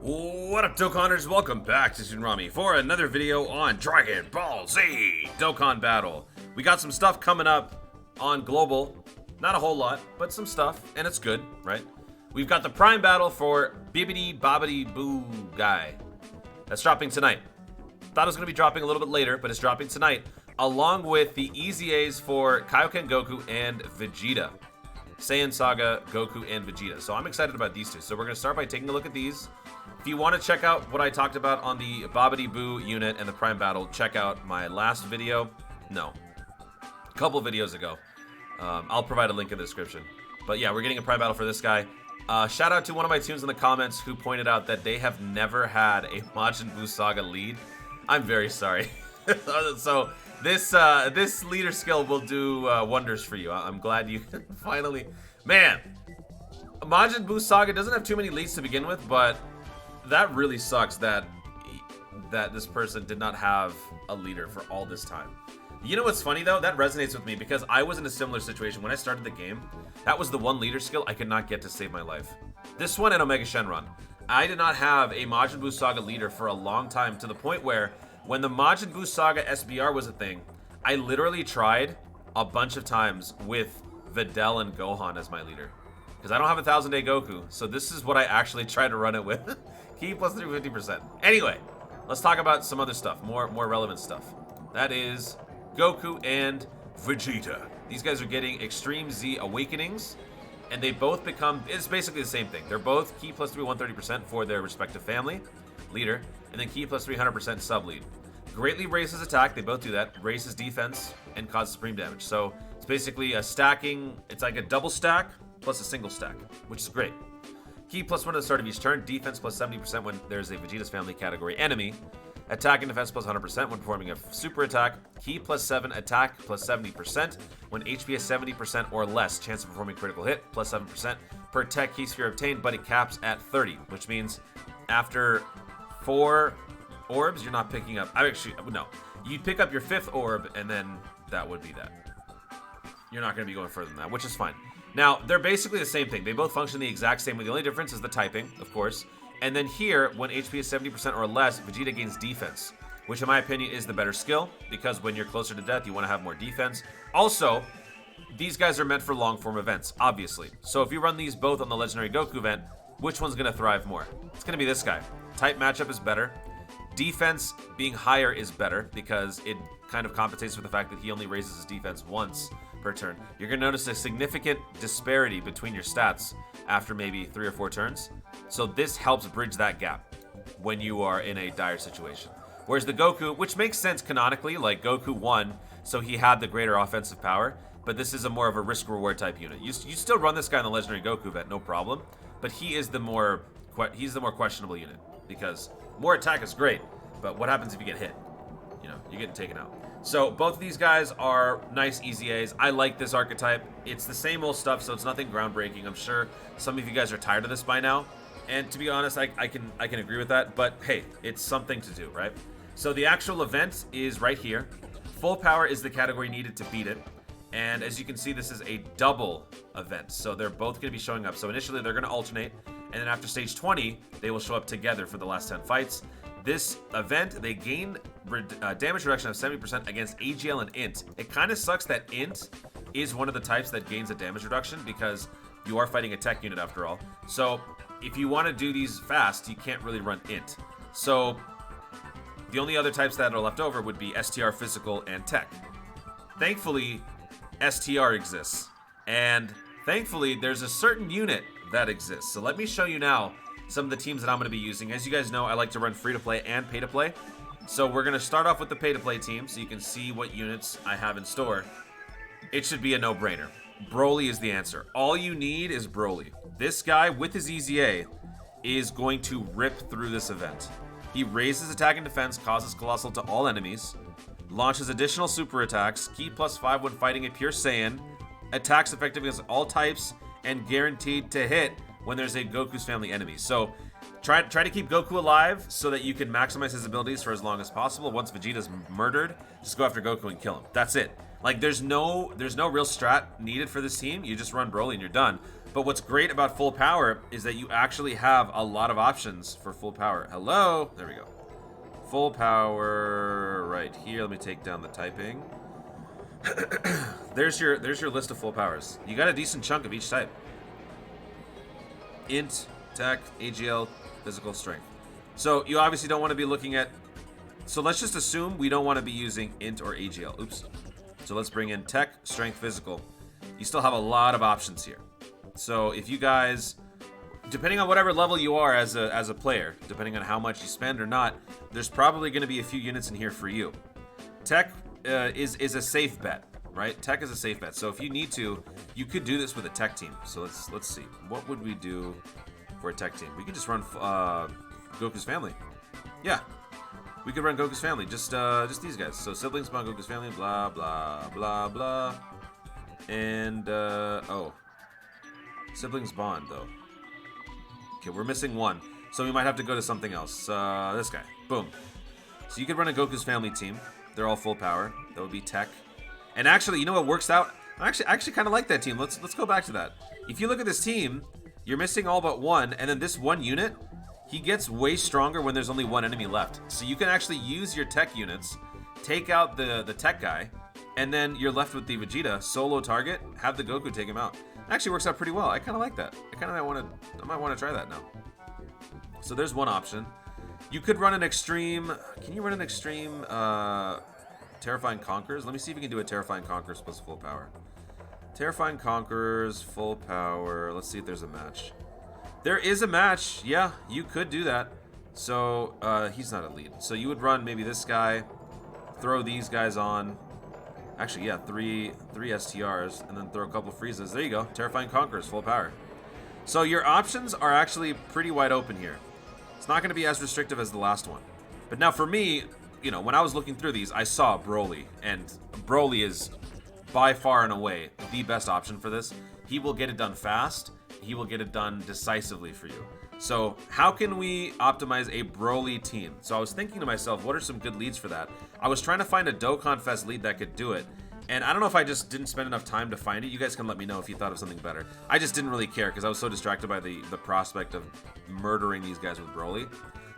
What up, Dokkaners? Welcome back to Tsunami for another video on Dragon Ball Z Dokkan Battle. We got some stuff coming up on Global. Not a whole lot, but some stuff, and it's good, right? We've got the Prime Battle for Bibbidi Bobbidi Boo Guy. That's dropping tonight. Thought it was going to be dropping a little bit later, but it's dropping tonight, along with the EZAs for Kaioken Goku and Vegeta. Saiyan Saga, Goku, and Vegeta. So I'm excited about these two. So we're going to start by taking a look at these. If you want to check out what I talked about on the Bobbidi Boo unit and the Prime Battle, check out my last video. No. A couple videos ago. I'll provide a link in the description. But yeah, we're getting a Prime Battle for this guy. Shout out to one of my tunes in the comments who pointed out that they have never had a Majin Buu Saga lead. I'm very sorry. So this leader skill will do wonders for you. I'm glad you finally... Man, Majin Buu Saga doesn't have too many leads to begin with, but that really sucks that this person did not have a leader for all this time. You know what's funny though? That resonates with me because I was in a similar situation when I started the game. That was the one leader skill I could not get to save my life. This one and Omega Shenron. I did not have a Majin Buu Saga leader for a long time, to the point where when the Majin Buu Saga SBR was a thing, I literally tried a bunch of times with Videl and Gohan as my leader. Because I don't have a 1000-day Goku, so this is what I actually tried to run it with. Key plus 350%. Anyway, let's talk about some other stuff, more relevant stuff. That is Goku and Vegeta. These guys are getting Extreme Z Awakenings, and they both become, it's basically the same thing. They're both Key plus 130% for their respective family, leader, and then Key plus 300% sub-lead. Greatly raises attack, they both do that, raises defense, and causes supreme damage. So it's basically a stacking, it's like a double stack plus a single stack, which is great. Key plus 1 at the start of each turn, defense plus 70% when there's a Vegeta's family category enemy, attack and defense plus 100% when performing a super attack, Key plus 7, attack plus 70% when HP is 70% or less, chance of performing critical hit plus 7% per tech key sphere obtained, but it caps at 30, which means after 4 orbs, you're not picking up, no, you'd pick up your 5th orb and then that would be that. You're not going to be going further than that, which is fine. Now, they're basically the same thing. They both function the exact same way. The only difference is the typing, of course. And then here, when HP is 70% or less, Vegeta gains defense, which in my opinion is the better skill, because when you're closer to death, you want to have more defense. Also, these guys are meant for long-form events, obviously. So if you run these both on the Legendary Goku event, which one's going to thrive more? It's going to be this guy. Type matchup is better. Defense being higher is better, because it kind of compensates for the fact that he only raises his defense once per turn. You're going to notice a significant disparity between your stats after maybe 3 or 4 turns. So this helps bridge that gap when you are in a dire situation. Whereas the Goku, which makes sense canonically, like Goku won, so he had the greater offensive power, but this is a more of a risk-reward type unit. You still run this guy in the Legendary Goku event, no problem, but he is the more questionable unit, because more attack is great, but what happens if you get hit? You know, you're getting taken out. So both of these guys are nice EZAs. I like this archetype. It's the same old stuff, so it's nothing groundbreaking. I'm sure some of you guys are tired of this by now. And to be honest, I can agree with that. But hey, it's something to do, right? So the actual event is right here. Full power is the category needed to beat it. And as you can see, this is a double event. So they're both going to be showing up. So initially, they're going to alternate. And then after stage 20, they will show up together for the last 10 fights. This event, they gain damage reduction of 70% against AGL and Int. It kind of sucks that Int is one of the types that gains a damage reduction because you are fighting a tech unit after all. So if you want to do these fast, you can't really run Int. So the only other types that are left over would be STR, Physical, and Tech. Thankfully, STR exists. And thankfully, there's a certain unit that exists. So let me show you now some of the teams that I'm going to be using. As you guys know, I like to run free-to-play and pay-to-play. So we're going to start off with the pay-to-play team so you can see what units I have in store. It should be a no-brainer. Broly is the answer. All you need is Broly. This guy, with his EZA, is going to rip through this event. He raises attack and defense, causes Colossal to all enemies, launches additional super attacks, Key plus 5 when fighting a pure Saiyan, attacks effective against all types, and guaranteed to hit when there's a Goku's family enemy. So try to keep Goku alive so that you can maximize his abilities for as long as possible. Once Vegeta's murdered, just go after Goku and kill him. That's it. Like there's no real strat needed for this team. You just run Broly and you're done. But what's great about full power is that you actually have a lot of options for full power. Hello? There we go. Full power right here. Let me take down the typing. There's your list of full powers. You got a decent chunk of each type. Int, tech, AGL, physical, strength. So you obviously don't want to be looking at... So let's just assume we don't want to be using int or AGL. Oops. So let's bring in tech, strength, physical. You still have a lot of options here. So if you guys, depending on whatever level you are as a player, depending on how much you spend or not, there's probably going to be a few units in here for you. Tech is a safe bet, right? Tech is a safe bet. So if you need to, you could do this with a tech team. So let's see. What would we do for a tech team? We could just run Goku's family. Yeah, we could run Goku's family. Just these guys. So siblings spawn Goku's family. Blah blah blah blah. And oh, siblings bond though. Okay, we're missing one, so we might have to go to something else. This guy. Boom. So you could run a Goku's family team. They're all full power. That would be tech. And actually, you know what works out? I actually kind of like that team. Let's go back to that. If you look at this team, you're missing all but one, and then this one unit, he gets way stronger when there's only one enemy left. So you can actually use your tech units, take out the tech guy, and then you're left with the Vegeta, solo target, have the Goku take him out. It actually works out pretty well. I kind of like that. I might want to try that now. So there's one option. You could run an extreme. Can you run an extreme Terrifying Conquerors? Let me see if we can do a Terrifying Conquerors plus full power. Terrifying Conquerors, full power. Let's see if there's a match. There is a match. Yeah, you could do that. So he's not a lead. So you would run maybe this guy, throw these guys on. Actually, yeah, three STRs, and then throw a couple of Friezas. There you go. Terrifying Conquerors, full power. So your options are actually pretty wide open here. It's not going to be as restrictive as the last one. But now for me, you know, when I was looking through these, I saw Broly. And Broly is by far and away the best option for this. He will get it done fast. He will get it done decisively for you. So how can we optimize a Broly team? So I was thinking to myself, what are some good leads for that? I was trying to find a Dokkan Fest lead that could do it. And I don't know if I just didn't spend enough time to find it. You guys can let me know if you thought of something better. I just didn't really care because I was so distracted by the prospect of murdering these guys with Broly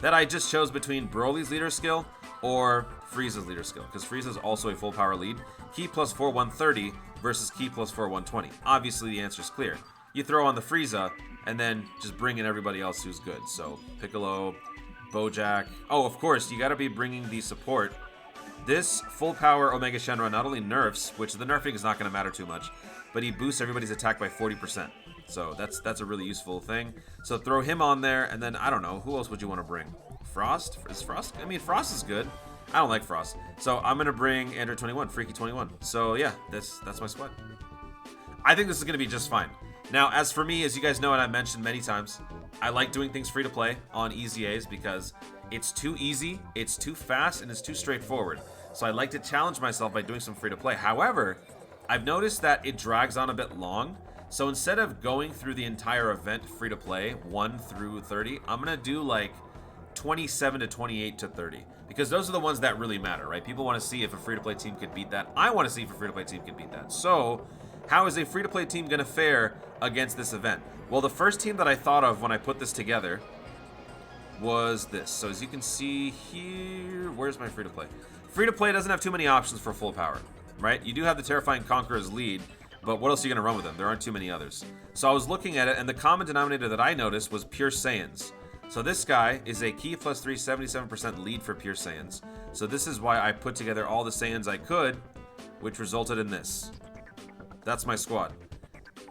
that I just chose between Broly's leader skill or Frieza's leader skill, because Frieza is also a full power lead. Ki plus 4 130 versus Ki plus 4 120. Obviously the answer is clear. You throw on the Frieza and then just bring in everybody else who's good. So Piccolo, Bojack. Oh, of course, you got to be bringing the support. This full power Omega Shenron not only nerfs, which the nerfing is not going to matter too much, but he boosts everybody's attack by 40%. So that's a really useful thing. So throw him on there, and then I don't know, who else would you want to bring? Frost? Is Frost? I mean, Frost is good. I don't like Frost. So I'm going to bring Android 21, Freaky 21. So yeah, that's my squad. I think this is going to be just fine. Now, as for me, as you guys know and I've mentioned many times, I like doing things free to play on EZAs because it's too easy, it's too fast, and it's too straightforward. So I like to challenge myself by doing some free to play. However, I've noticed that it drags on a bit long. So instead of going through the entire event free to play, 1 through 30, I'm going to do like 27 to 28 to 30. Because those are the ones that really matter, right? People want to see if a free to play team could beat that. I want to see if a free to play team can beat that. So how is a free to play team going to fare against this event? Well, the first team that I thought of when I put this together was this. So as you can see here, where's my free to play? Free to play doesn't have too many options for full power, right? You do have the Terrifying Conquerors lead, but what else are you going to run with them? There aren't too many others. So I was looking at it, and the common denominator that I noticed was Pure Saiyans. So this guy is a Ki plus 3, 77% lead for Pure Saiyans. So this is why I put together all the Saiyans I could, which resulted in this. That's my squad.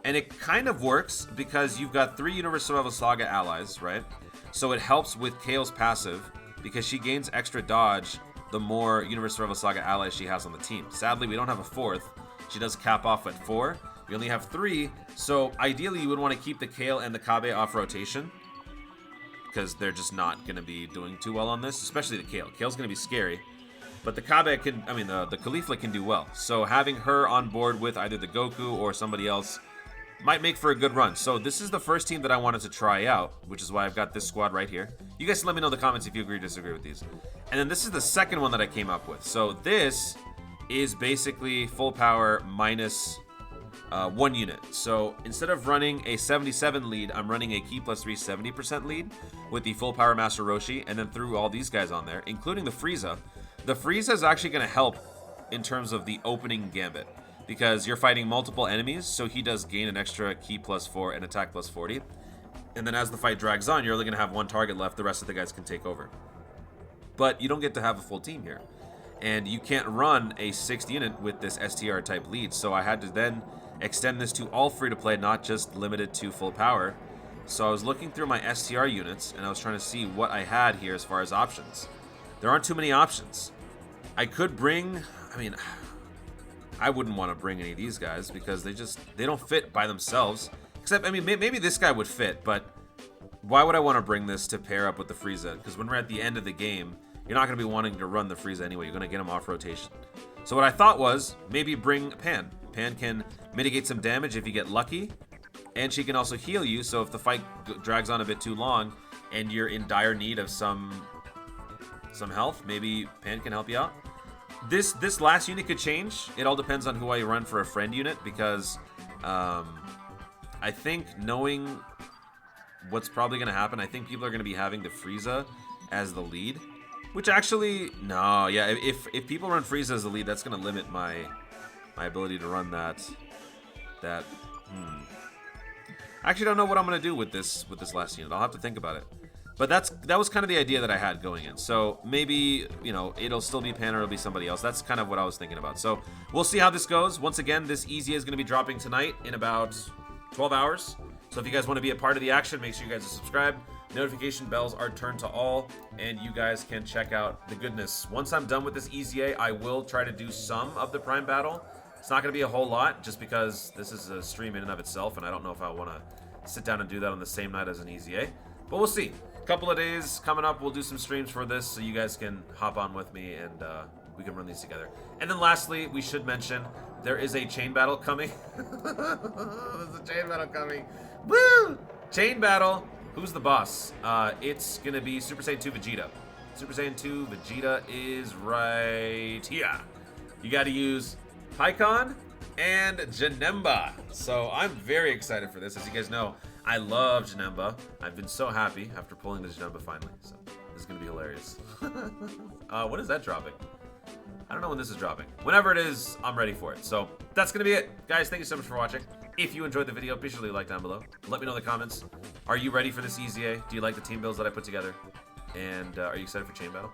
And it kind of works because you've got 3 Universe Survival Saga allies, right? So it helps with Kale's passive because she gains extra dodge the more Universe Survival Saga allies she has on the team. Sadly, we don't have a 4th. She does cap off at 4. We only have 3, so ideally you would want to keep the Kale and the Kabe off rotation because they're just not going to be doing too well on this, especially the Kale. Kale's going to be scary, but the Kabe can, I mean, the Caulifla can do well. So having her on board with either the Goku or somebody else might make for a good run. So this is the first team that I wanted to try out, which is why I've got this squad right here. You guys can let me know in the comments if you agree or disagree with these. And then this is the second one that I came up with. So this is basically full power minus 1 unit. So instead of running a 77 lead, I'm running a Ki plus 3 70% lead with the full power Master Roshi, and then threw all these guys on there, including the Frieza. The Frieza is actually going to help in terms of the opening gambit, because you're fighting multiple enemies, so he does gain an extra Ki plus 4 and attack plus 40. And then as the fight drags on, you're only going to have 1 target left, the rest of the guys can take over. But you don't get to have a full team here. And you can't run a 6th unit with this STR type lead, so I had to then extend this to all free-to-play, not just limited to full power. So I was looking through my STR units, and I was trying to see what I had here as far as options. There aren't too many options. I could bring, I mean, I wouldn't want to bring any of these guys because they don't fit by themselves. Except, I mean, maybe this guy would fit, but why would I want to bring this to pair up with the Frieza? Because when we're at the end of the game, you're not going to be wanting to run the Frieza anyway. You're going to get him off rotation. So what I thought was, maybe bring Pan. Pan can mitigate some damage if you get lucky, and she can also heal you, so if the fight drags on a bit too long and you're in dire need of some health, maybe Pan can help you out. This last unit could change. It all depends on who I run for a friend unit, because I think, knowing what's probably going to happen, I think people are going to be having the Frieza as the lead. Which actually, no, yeah, if people run Frieza as the lead, that's going to limit my ability to run that. I actually don't know what I'm going to do with this last unit. I'll have to think about it. But that was kind of the idea that I had going in. So maybe, you know, it'll still be Pan or it'll be somebody else. That's kind of what I was thinking about. So we'll see how this goes. Once again, this EZA is going to be dropping tonight in about 12 hours. So if you guys want to be a part of the action, make sure you guys are subscribed. Notification bells are turned to all, and you guys can check out the goodness. Once I'm done with this EZA, I will try to do some of the Prime Battle. It's not going to be a whole lot, just because this is a stream in and of itself, and I don't know if I want to sit down and do that on the same night as an EZA. But we'll see. A couple of days coming up, we'll do some streams for this, so you guys can hop on with me, and we can run these together. And then lastly, we should mention, there is a chain battle coming. There's a chain battle coming. Woo! Chain battle. Who's the boss? It's gonna be Super Saiyan 2 Vegeta. Super Saiyan 2 Vegeta is right here. You gotta use Pikkon and Janemba. So I'm very excited for this. As you guys know, I love Janemba. I've been so happy after pulling the Janemba finally. So this is gonna be hilarious. When is that dropping? I don't know when this is dropping. Whenever it is, I'm ready for it. So that's gonna be it. Guys, thank you so much for watching. If you enjoyed the video, be sure to leave a like down below. Let me know in the comments. Are you ready for this EZA? Do you like the team builds that I put together? And are you excited for Chain Battle?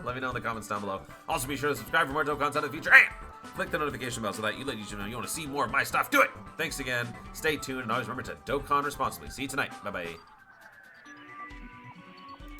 Let me know in the comments down below. Also, be sure to subscribe for more Dokkan content in the future. And click the notification bell so that you let YouTube know you want to see more of my stuff. Do it! Thanks again. Stay tuned. And always remember to Dokkan responsibly. See you tonight. Bye-bye.